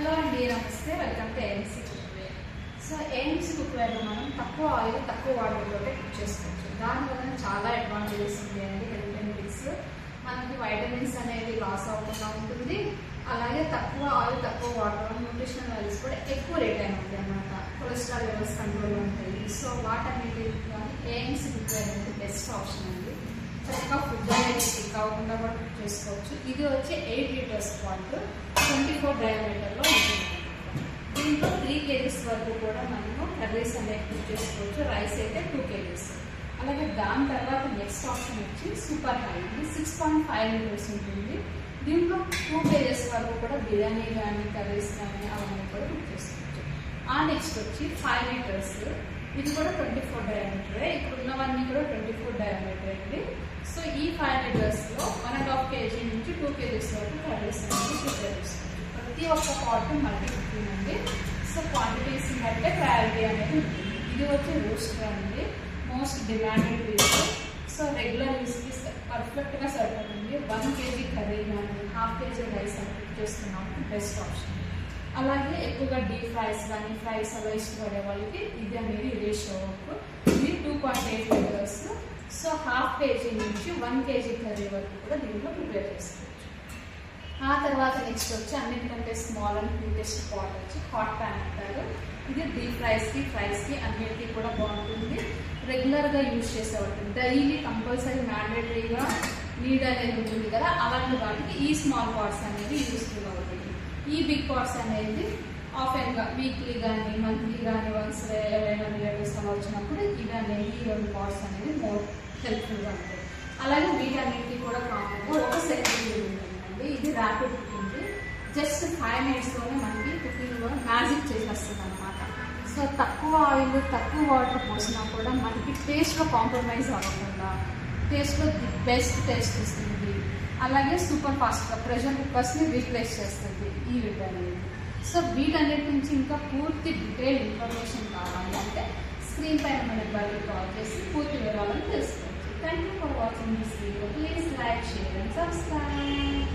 Hello అండి, నమస్తే. Welcome to AMC cookware. సో ఏఎంసీ కుక్వేర్లో మనం తక్కువ ఆయిల్ తక్కువ వాటర్తో కుక్ చేసుకోవచ్చు. దానివల్ల చాలా అడ్వాంటేజెస్ ఉంటాయండి. హెల్త్ బెనిఫిట్స్, మనకి వైటమిన్స్ అనేది లాస్ అవ్వకుండా ఉంటుంది. అలాగే తక్కువ ఆయిల్ తక్కువ వాటర్, న్యూట్రిషనల్ వాల్యూస్ కూడా ఎక్కువ రేట్ అయిన ఉంటాయి అన్నమాట. కొలెస్ట్రాల్ లెవెల్స్ కంట్రోల్ ఉంటాయి. సో వాటన్నిటి ఏఎంసీ కుక్వేర్ అనేది బెస్ట్ ఆప్షన్ అండి. చక్కగా ఫుడ్ అనేది స్టిక్ అవ్వకుండా కూడా కుక్ చేసుకోవచ్చు. ఇది వచ్చి 8 లీటర్స్ పాయింట్ 24 డయామీటర్లో ఉంటుంది. దీంట్లో 3 kgs వరకు కూడా మనము కర్రీస్ అనేది కుక్ చేసుకోవచ్చు. రైస్ అయితే 2 kgs. అలాగే దాని తర్వాత నెక్స్ట్ ఆప్షన్ వచ్చి సూపర్ హై, 6.5 లీటర్స్ ఉంటుంది. దీంట్లో 2 kgs వరకు కూడా బిర్యానీ కానీ కర్రీస్ కానీ అవన్నీ కూడా కుక్ చేసుకోవచ్చు. ఆ నెక్స్ట్ వచ్చి 5 లీటర్స్, ఇది కూడా 24 డయామీటరే. ఇక్కడ ఉన్నవన్నీ కూడా 24 డయామీటర్ అండి. సో ఈ 5 లీటర్స్లో 1.5 kg నుంచి 2 kgs వరకు కర్రీస్ అనేది ప్రిపేర్ చేసుకోవచ్చు. ప్రతి ఒక్క పాట్ మల్టీ కుకింగ్ అండి. సో క్వాంటిటీస్ బట్టే ప్రయారిటీ అనేది ఉంటుంది. ఇది వచ్చి రోస్టర్ అండి, most demanded piece. So regular యూస్కి పర్ఫెక్ట్గా సరిపోతుంది. 1 kg కర్రీ కానీ 1/2 kg రైస్ అని కుక్ చేసుకున్నాము, బెస్ట్ ఆప్షన్. అలాగే ఎక్కువగా డీప్ ఫ్రైస్ కానీ ఫ్రైస్ అలా ఇష్టపడే వాళ్ళకి ఇది అనేది రేషియో వర్క్. ఇది 2.8 లీటర్స్. సో 1/2 kg నుంచి 1 kg కర్రీ వరకు కూడా దీంట్లో ప్రిపేర్ చేసుకోవచ్చు. ఆ తర్వాత నెక్స్ట్ వచ్చి అన్నిటికంటే స్మాల్ అండ్ క్యూటెస్ట్ పాట్ వచ్చి హాట్ ప్యాన్ అంటారు. ఇది డీప్ ఫ్రైస్కి అన్నిటికీ కూడా బాగుంటుంది. రెగ్యులర్గా యూజ్ చేసేవాళ్ళు డైలీ కంపల్సరీ మ్యాండేటరీగా నీడ్ అనేది ఉంటుంది కదా, అలాంటి వాటికి ఈ స్మాల్ పాట్స్ అనేది యూస్ఫుల్ అవుతుంది. ఈ బిగ్ పాట్స్ అనేది ఆఫెన్గా వీక్లీ కానీ మంత్లీ కానీ వన్స్ ఎవరైనా రిలేటివ్స్ అలా వచ్చినప్పుడు ఇవి అనేది ఈ 2 పాట్స్ అనేది మోర్ హెల్ప్ఫుల్గా ఉంటాయి. అలాగే వీటన్నిటికీ కూడా కాకుండా ఒక సెకండ్ ఉంటుందండి. ఇది ర్యాపిడ్ కుకింగ్, జస్ట్ 5 minutesలోనే మనకి కుకింగ్లో మ్యాజిక్ చేసేస్తుంది అనమాట. సో తక్కువ ఆయిల్ తక్కువ వాటర్ పోసినా కూడా మనకి టేస్ట్లో కాంప్రమైజ్ అవ్వకుండా టేస్ట్లో ది బెస్ట్ టేస్ట్ ఇస్తుంది. అలాగే సూపర్ ఫాస్ట్గా ప్రెషర్ కుక్కర్స్ని రీప్లేస్ చేస్తుంది ఈ వీట్ అనేది. సో వీటన్నిటి నుంచి ఇంకా పూర్తి డీటెయిల్ ఇన్ఫర్మేషన్ కావాలి అంటే స్క్రీన్ పైన మనకి బయట కాల్ చేసి పూర్తి వివరాలను తెలుసుకోవచ్చు. Thank you for watching this video. Please like, share and subscribe.